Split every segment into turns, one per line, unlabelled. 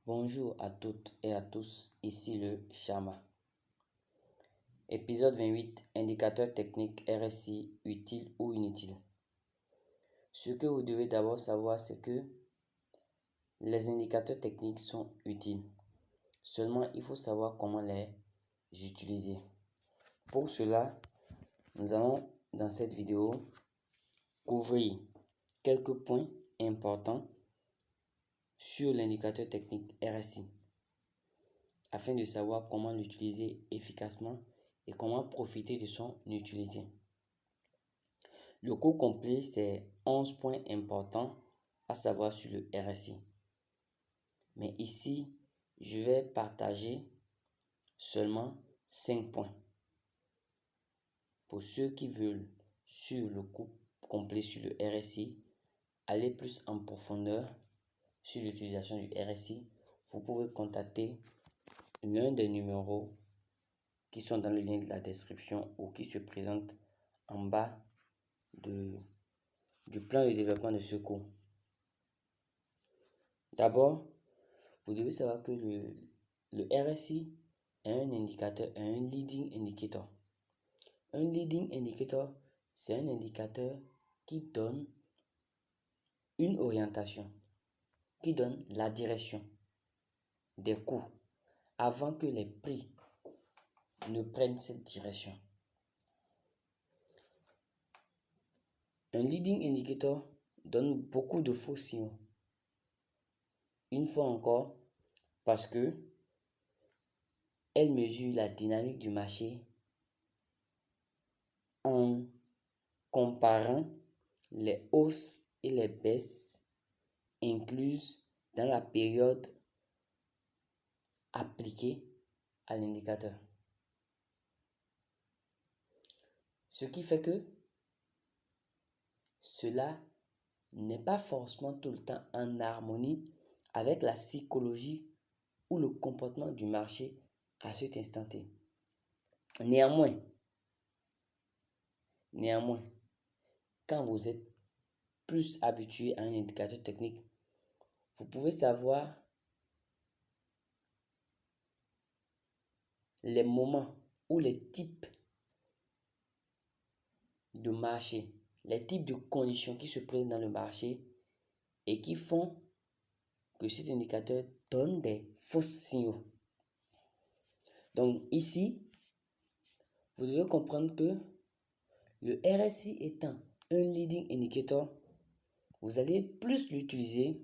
Bonjour à toutes et à tous, ici le Chama. Épisode 28, indicateur technique RSI, utile ou inutile. Ce que vous devez d'abord savoir, c'est que les indicateurs techniques sont utiles. Seulement, il faut savoir comment les utiliser. Pour cela, nous allons dans cette vidéo couvrir quelques points importants sur l'indicateur technique RSI afin de savoir comment l'utiliser efficacement et comment profiter de son utilité. Le cours complet, c'est 11 points importants à savoir sur le RSI. Mais ici, je vais partager seulement 5 points. Pour ceux qui veulent suivre le cours complet sur le RSI, aller plus en profondeur sur l'utilisation du RSI, vous pouvez contacter l'un des numéros qui sont dans le lien de la description ou qui se présentent en bas du plan de développement de ce cours. D'abord, vous devez savoir que le RSI est un indicateur, un leading indicator. Un leading indicator, c'est un indicateur qui donne une orientation, qui donne la direction des coûts avant que les prix ne prennent cette direction. Un leading indicator donne beaucoup de faux signaux. Une fois encore, parce que elle mesure la dynamique du marché en comparant les hausses et les baisses incluses dans la période appliquée à l'indicateur. Ce qui fait que cela n'est pas forcément tout le temps en harmonie avec la psychologie ou le comportement du marché à cet instant T. Néanmoins, quand vous êtes plus habitué à un indicateur technique, vous pouvez savoir les moments ou les types de marché, les types de conditions qui se présentent dans le marché et qui font que cet indicateur donne des faux signaux. Donc ici, vous devez comprendre que le RSI étant un leading indicator, vous allez plus l'utiliser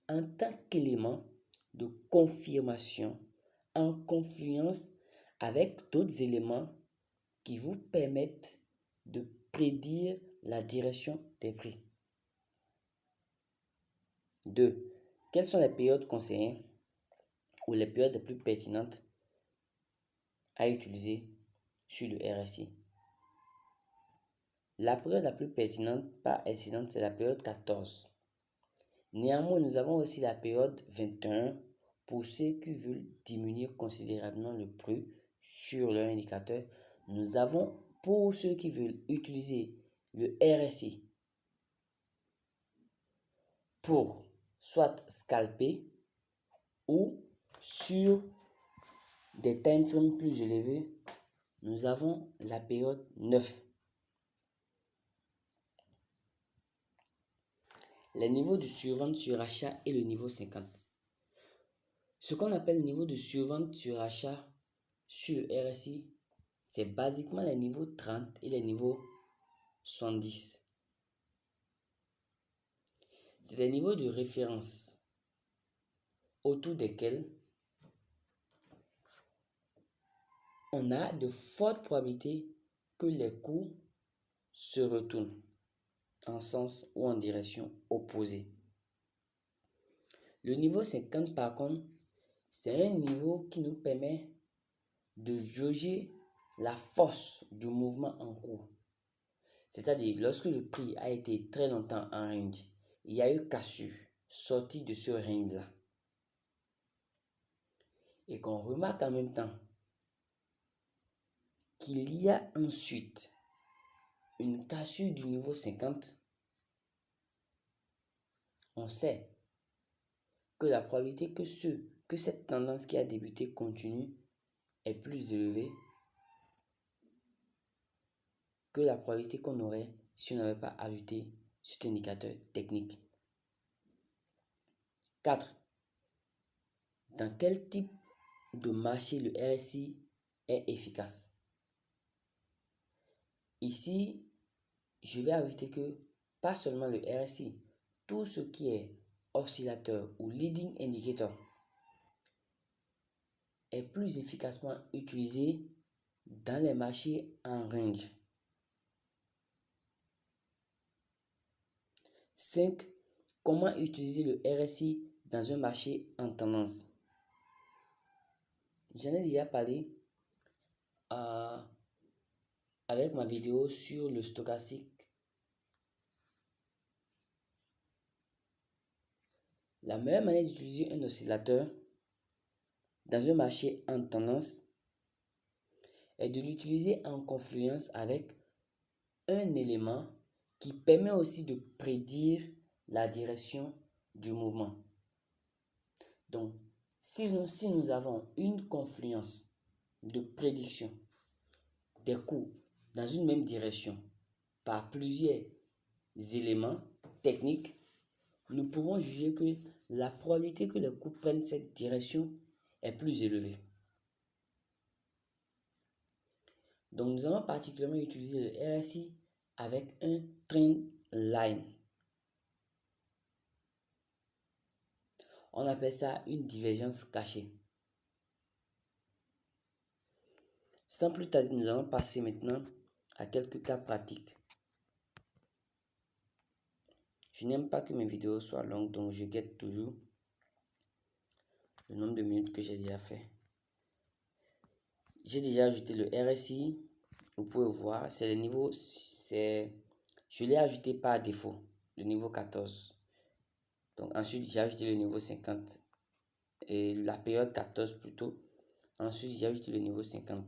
en tant qu'élément de confirmation en confluence avec d'autres éléments qui vous permettent de prédire la direction des prix. 2. Quelles sont les périodes conseillées ou les périodes les plus pertinentes à utiliser sur le RSI? La période la plus pertinente par excellence, c'est la période 14. Néanmoins, nous avons aussi la période 21 pour ceux qui veulent diminuer considérablement le prix sur leur indicateur. Nous avons pour ceux qui veulent utiliser le RSI pour soit scalper ou sur des time frames plus élevés, nous avons la période 9. Les niveaux de survente sur achat et le niveau 50. Ce qu'on appelle le niveau de survente sur achat sur le RSI, c'est basiquement les niveaux 30 et les niveaux 70. C'est des niveaux de référence autour desquels on a de fortes probabilités que les cours se retournent en sens ou en direction opposée. Le niveau 50 par contre, c'est un niveau qui nous permet de jauger la force du mouvement en cours. C'est-à-dire, lorsque le prix a été très longtemps en range, il y a eu cassure, sortie de ce range-là. Et qu'on remarque en même temps qu'il y a ensuite une cassure du niveau 50, on sait que la probabilité que cette tendance qui a débuté continue est plus élevée que la probabilité qu'on aurait si on n'avait pas ajouté cet indicateur technique. 4. Dans quel type de marché le RSI est efficace? Ici, je vais ajouter que pas seulement le RSI, tout ce qui est oscillateur ou leading indicator est plus efficacement utilisé dans les marchés en range. 5. Comment utiliser le RSI dans un marché en tendance? J'en ai déjà parlé avec ma vidéo sur le stochastique. La meilleure manière d'utiliser un oscillateur dans un marché en tendance est de l'utiliser en confluence avec un élément qui permet aussi de prédire la direction du mouvement. Donc, si nous avons une confluence de prédiction des cours dans une même direction par plusieurs éléments techniques, nous pouvons juger que la probabilité que les cours prennent cette direction est plus élevée. Donc, nous allons particulièrement utiliser le RSI avec un trend line. On appelle ça une divergence cachée. Sans plus tarder, nous allons passer maintenant à quelques cas pratiques. Je n'aime pas que mes vidéos soient longues, donc je guette toujours le nombre de minutes que j'ai déjà fait. J'ai déjà ajouté le RSI. Vous pouvez voir, c'est le niveau, je l'ai ajouté par défaut, le niveau 14. Donc ensuite, j'ai ajouté le niveau 50 et la période 14 plutôt. Ensuite, j'ai ajouté le niveau 50.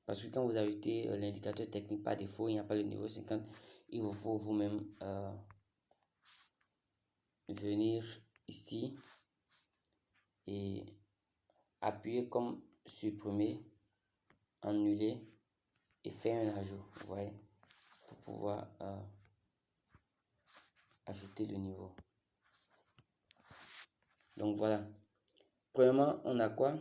Parce que quand vous ajoutez l'indicateur technique par défaut, il n'y a pas le niveau 50. Il vous faut vous-même venir ici et appuyer comme supprimer, annuler et faire un ajout, vous voyez, pour pouvoir ajouter le niveau. Donc voilà. Premièrement, on a quoi?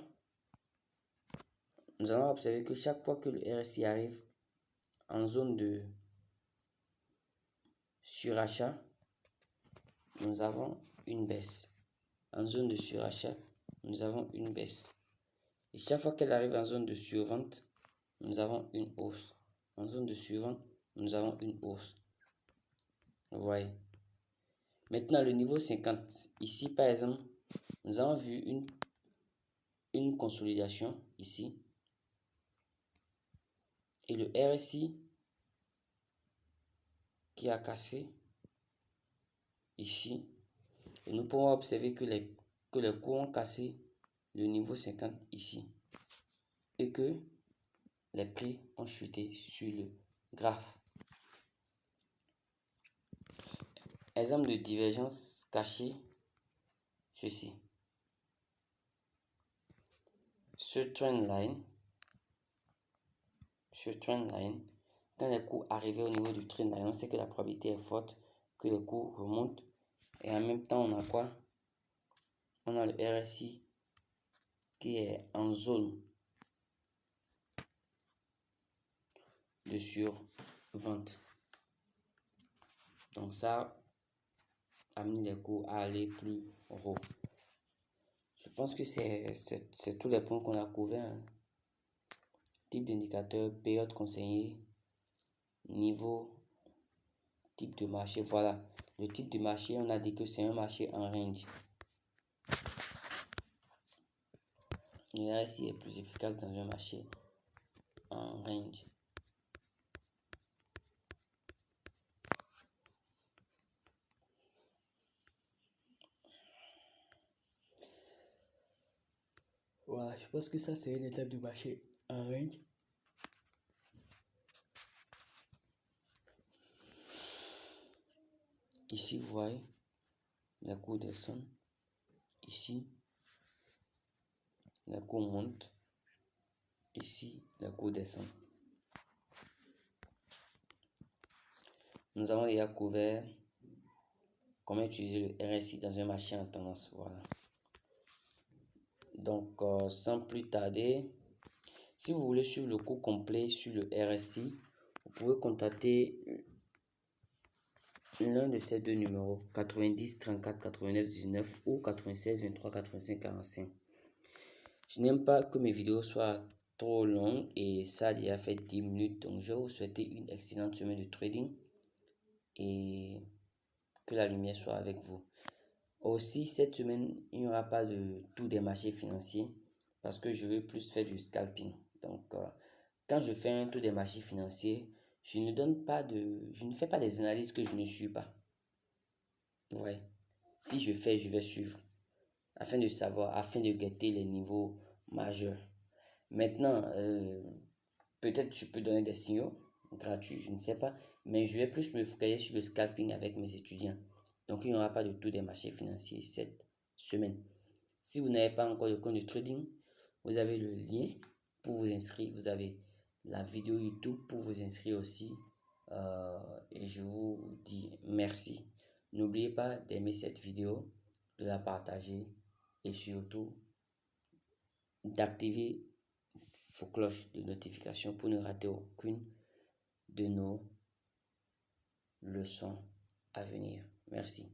Nous allons observer que chaque fois que le RSI arrive en zone de surachat, nous avons une baisse. En zone de surachat, nous avons une baisse. Et chaque fois qu'elle arrive en zone de survente, nous avons une hausse. En zone de survente, nous avons une hausse. Vous voyez. Maintenant, le niveau 50. Ici, par exemple, nous avons vu une consolidation ici. Et le RSI qui a cassé ici. Et nous pouvons observer que les cours ont cassé le niveau 50 ici. Et que les prix ont chuté sur le graphe. Exemple de divergence cachée, ceci. Ce trend line, quand les cours arrivaient au niveau du trend line, on sait que la probabilité est forte que le cours remonte. Et en même temps, on a quoi? On a le RSI qui est en zone de survente. Donc ça amène les cours à aller plus haut. Je pense que c'est tous les points qu'on a couverts. Hein. Type d'indicateur, période conseillée, niveau, type de marché. Voilà. Le type de marché, on a dit que c'est un marché en range. Le RSI est plus efficace dans un marché en range. Voilà, je pense que ça c'est une étape du marché en range. Ici, vous voyez, la cour descend. Ici, la cours monte. Ici, la cours descend. Nous avons déjà couvert comment utiliser le RSI dans un marché en tendance. Voilà. Donc, sans plus tarder, si vous voulez suivre le cours complet sur le RSI, vous pouvez contacter l'un de ces deux numéros, 90 34 89 19 ou 96 23 85 45. Je n'aime pas que mes vidéos soient trop longues et ça a déjà fait 10 minutes. Donc, je vais vous souhaiter une excellente semaine de trading et que la lumière soit avec vous. Aussi, cette semaine, il n'y aura pas de tout des marchés financiers parce que je veux plus faire du scalping. Donc, quand je fais un tour des marchés financiers, je ne fais pas des analyses que je ne suis pas. Ouais. Si je fais, je vais suivre afin de savoir, afin de guetter les niveaux majeurs. Maintenant, peut-être je peux donner des signaux gratuits, je ne sais pas, mais je vais plus me focaliser sur le scalping avec mes étudiants. Donc, il n'y aura pas de tout des marchés financiers cette semaine. Si vous n'avez pas encore de compte de trading, vous avez le lien pour vous inscrire. Vous avez la vidéo YouTube pour vous inscrire aussi. Et je vous dis merci. N'oubliez pas d'aimer cette vidéo, de la partager et surtout d'activer vos cloches de notification pour ne rater aucune de nos leçons à venir. Merci.